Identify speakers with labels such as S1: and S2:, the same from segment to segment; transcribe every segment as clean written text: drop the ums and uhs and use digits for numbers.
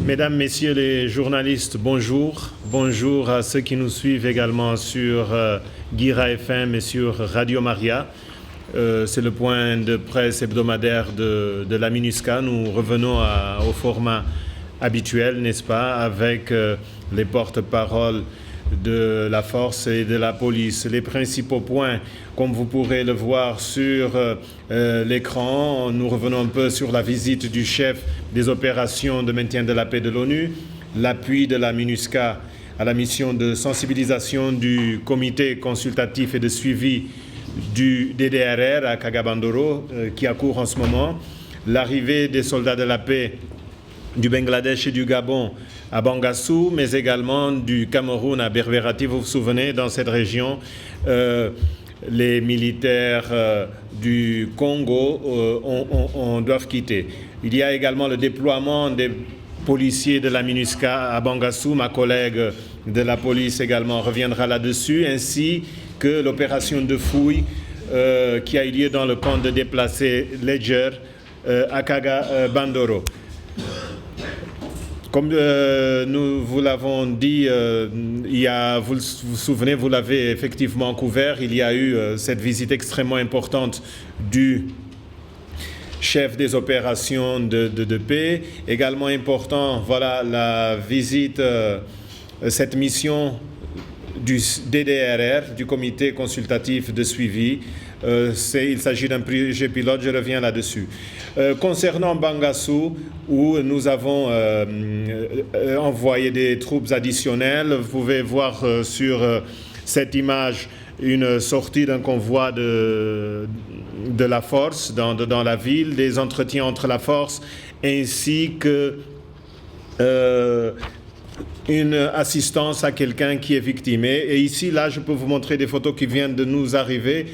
S1: Mesdames, Messieurs les journalistes, bonjour. Bonjour à ceux qui nous suivent également sur Guira FM et sur Radio Maria. C'est le point de presse hebdomadaire de la MINUSCA. Nous revenons au format habituel, n'est-ce pas, avec les porte-paroles de la force et de la police. Les principaux points, comme vous pourrez le voir sur l'écran, nous revenons un peu sur la visite du chef des opérations de maintien de la paix de l'ONU, l'appui de la MINUSCA à la mission de sensibilisation du comité consultatif et de suivi du DDRR à Kagabandoro, qui a cours en ce moment, l'arrivée des soldats de la paix du Bangladesh et du Gabon à Bangassou, mais également du Cameroun à Berberati. Vous vous souvenez, dans cette région, les militaires du Congo doivent quitter. Il y a également le déploiement des policiers de la MINUSCA à Bangassou. Ma collègue de la police également reviendra là-dessus, ainsi que l'opération de fouille qui a eu lieu dans le camp de déplacés Ledger à Kagabandoro. Comme nous vous l'avons dit, vous vous souvenez, vous l'avez effectivement couvert, il y a eu cette visite extrêmement importante du chef des opérations de paix. Également important, voilà la visite, cette mission du DDRR, du comité consultatif de suivi. Il s'agit d'un projet pilote, je reviens là-dessus. Concernant Bangassou, où nous avons envoyé des troupes additionnelles, vous pouvez voir sur cette image une sortie d'un convoi de la force dans la ville, des entretiens entre la force ainsi que une assistance à quelqu'un qui est victimé. Et ici, là, je peux vous montrer des photos qui viennent de nous arriver,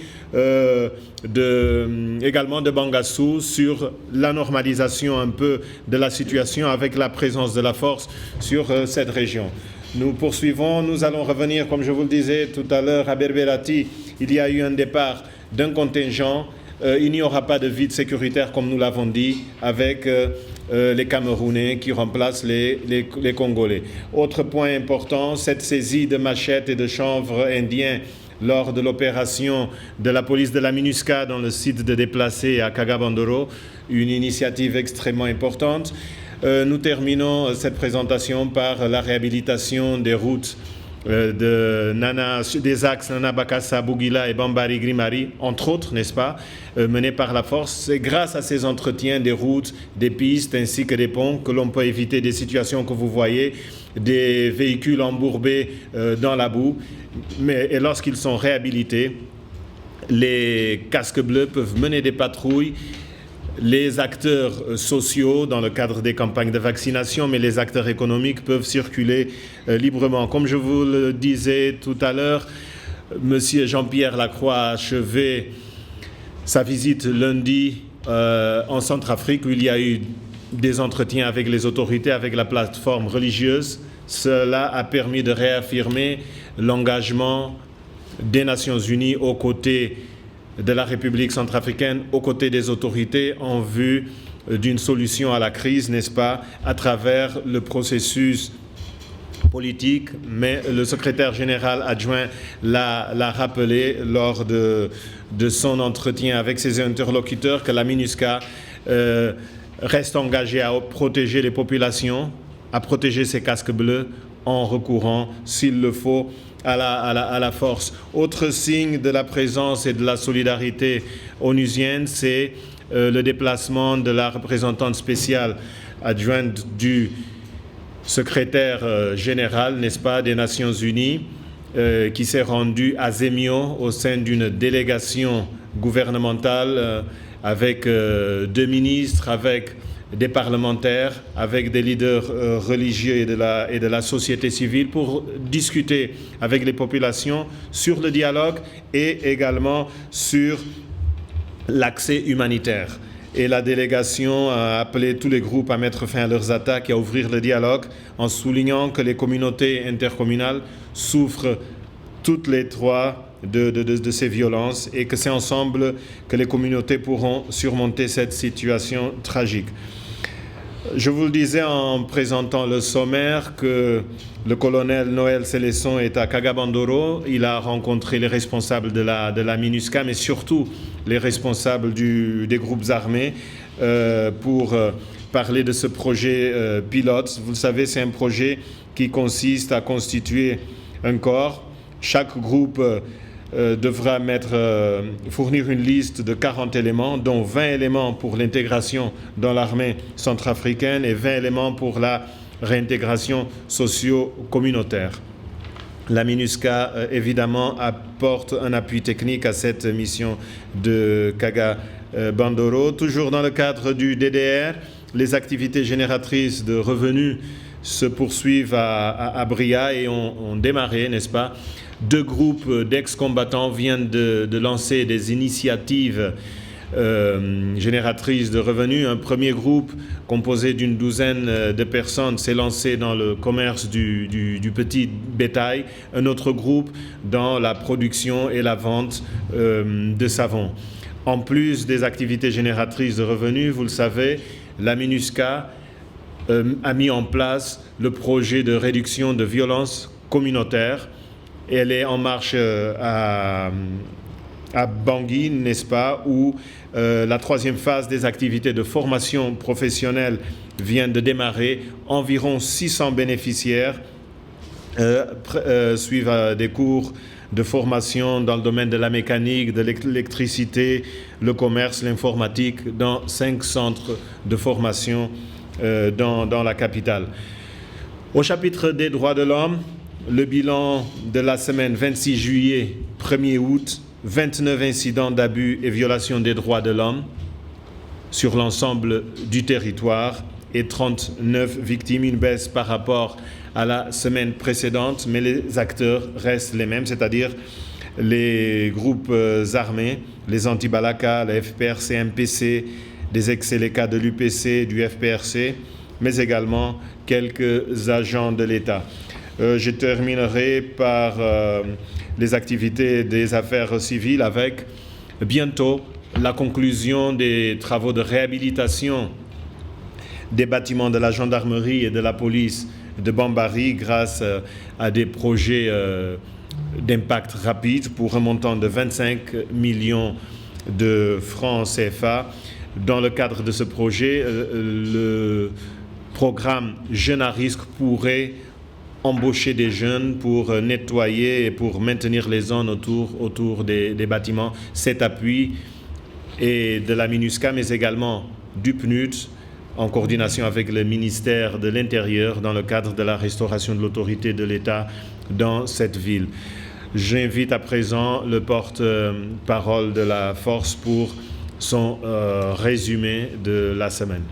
S1: également de Bangassou, sur la normalisation un peu de la situation avec la présence de la force sur cette région. Nous poursuivons, nous allons revenir, comme je vous le disais tout à l'heure, à Berberati. Il y a eu un départ d'un contingent. Il n'y aura pas de vide sécuritaire, comme nous l'avons dit, avec les Camerounais qui remplacent les Congolais. Autre point important, cette saisie de machettes et de chanvres indiens lors de l'opération de la police de la MINUSCA dans le site de déplacés à Kagabandoro, une initiative extrêmement importante. Nous terminons cette présentation par la réhabilitation des routes des axes Nana Bakassa, Bougila et Bambari Grimari, entre autres, n'est-ce pas, menés par la force. C'est grâce à ces entretiens des routes, des pistes ainsi que des ponts que l'on peut éviter des situations que vous voyez, des véhicules embourbés dans la boue. Et lorsqu'ils sont réhabilités, les casques bleus peuvent mener des patrouilles. Les acteurs sociaux, dans le cadre des campagnes de vaccination, mais les acteurs économiques peuvent circuler librement. Comme je vous le disais tout à l'heure, M. Jean-Pierre Lacroix a achevé sa visite lundi en Centrafrique, où il y a eu des entretiens avec les autorités, avec la plateforme religieuse. Cela a permis de réaffirmer l'engagement des Nations Unies aux côtés de la République centrafricaine, aux côtés des autorités en vue d'une solution à la crise, n'est-ce pas, à travers le processus politique. Mais le secrétaire général adjoint l'a rappelé lors de son entretien avec ses interlocuteurs que la MINUSCA reste engagée à protéger les populations, à protéger ses casques bleus en recourant, s'il le faut, à la force. Autre signe de la présence et de la solidarité onusienne, c'est le déplacement de la représentante spéciale adjointe du secrétaire général, n'est-ce pas, des Nations Unies, qui s'est rendue à Zemio au sein d'une délégation gouvernementale avec deux ministres, avec des parlementaires, avec des leaders religieux et de la société civile pour discuter avec les populations sur le dialogue et également sur l'accès humanitaire. Et la délégation a appelé tous les groupes à mettre fin à leurs attaques et à ouvrir le dialogue en soulignant que les communautés intercommunales souffrent toutes les trois de ces violences et que c'est ensemble que les communautés pourront surmonter cette situation tragique. Je vous le disais en présentant le sommaire que le colonel Noël Célesson est à Kaga-Bandoro. Il a rencontré les responsables de la MINUSCA, mais surtout les responsables des groupes armés pour parler de ce projet pilote. Vous le savez, c'est un projet qui consiste à constituer un corps. Chaque groupe devra fournir une liste de 40 éléments, dont 20 éléments pour l'intégration dans l'armée centrafricaine et 20 éléments pour la réintégration socio-communautaire. La MINUSCA, évidemment, apporte un appui technique à cette mission de Kaga-Bandoro. Toujours dans le cadre du DDR, les activités génératrices de revenus se poursuivent à Bria et ont démarré, n'est-ce pas? 2 groupes d'ex-combattants viennent de lancer des initiatives génératrices de revenus. Un premier groupe composé d'une douzaine de personnes s'est lancé dans le commerce du petit bétail. Un autre groupe dans la production et la vente de savon. En plus des activités génératrices de revenus, vous le savez, la MINUSCA a mis en place le projet de réduction de violences communautaires. Elle est en marche à Bangui, n'est-ce pas, où la 3e phase des activités de formation professionnelle vient de démarrer. Environ 600 bénéficiaires suivent des cours de formation dans le domaine de la mécanique, de l'électricité, le commerce, l'informatique, dans 5 centres de formation dans la capitale. Au chapitre des droits de l'homme, le bilan de la semaine 26 juillet, 1er août, 29 incidents d'abus et violations des droits de l'homme sur l'ensemble du territoire et 39 victimes, une baisse par rapport à la semaine précédente, mais les acteurs restent les mêmes, c'est-à-dire les groupes armés, les anti-Balaka, la FPRC, MPC, des ex-Séléka de l'UPC, du FPRC, mais également quelques agents de l'État. Je terminerai par les activités des affaires civiles avec bientôt la conclusion des travaux de réhabilitation des bâtiments de la gendarmerie et de la police de Bambari grâce à des projets d'impact rapide pour un montant de 25 millions de francs CFA. Dans le cadre de ce projet, le programme Jeunes à risque pourrait embaucher des jeunes pour nettoyer et pour maintenir les zones autour des bâtiments. Cet appui est de la MINUSCA, mais également du PNUD, en coordination avec le ministère de l'Intérieur dans le cadre de la restauration de l'autorité de l'État dans cette ville. J'invite à présent le porte-parole de la force pour son résumé de la semaine.